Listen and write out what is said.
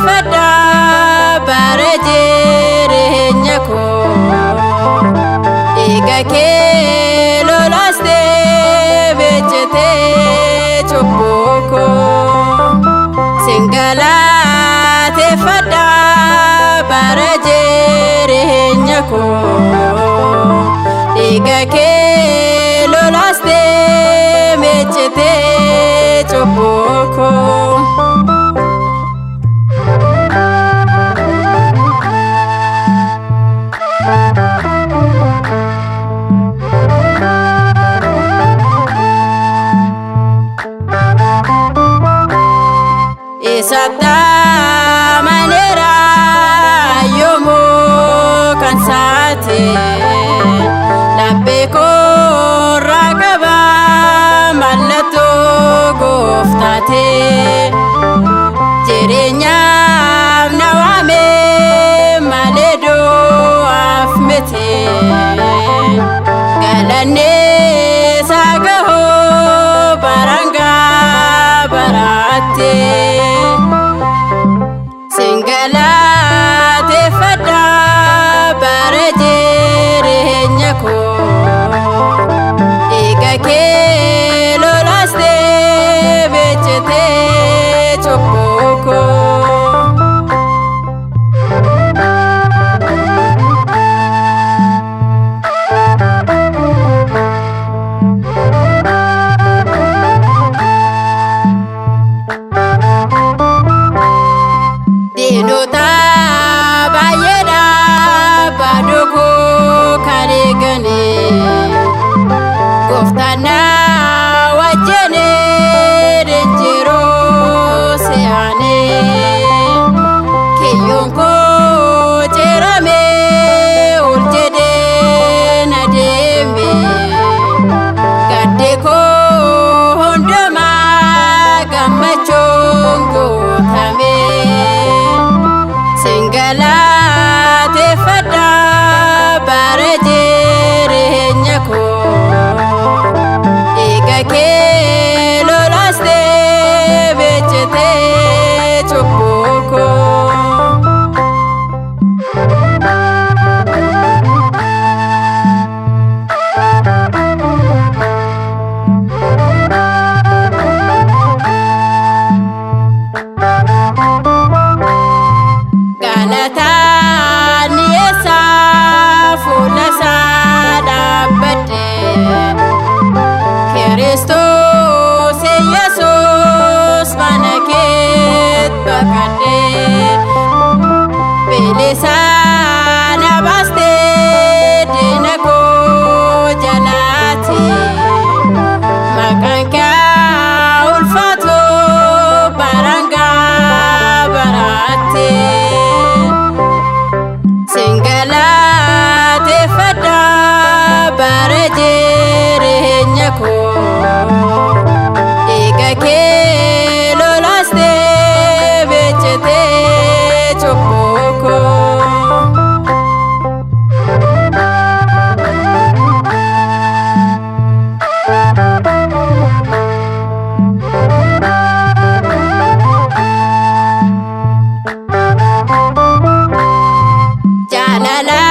Fada bara jireenya koo eega kee lolaastee beektee cubbuu koo singalateeffadha bara jireenya koo eega kee lolaastee beektee cubbuu koo. Sata manera yomo kansate labeko ragaba malato goftate jerenya nawame maledo afmete galane sagaho baranga barate singalateeffadha bara jireenya koo eega kee lolaastee beektee cubbuu koo. Dinota bayeda baduko karigane goftana wajene renjiro seane kiyonko jerame uljede nademe gadeko hondama gamachongo tame singalateeffadha bara jireenya koo eega kee lolaastee beektee cubbuu koo. Kristus Yesus manaket bakade bilisa nabaste dinako jalati makanka ulfato baranga barate singalateeffadha bara jireenya koo eega kee lolaastee beektee cubbuu koo. Jalala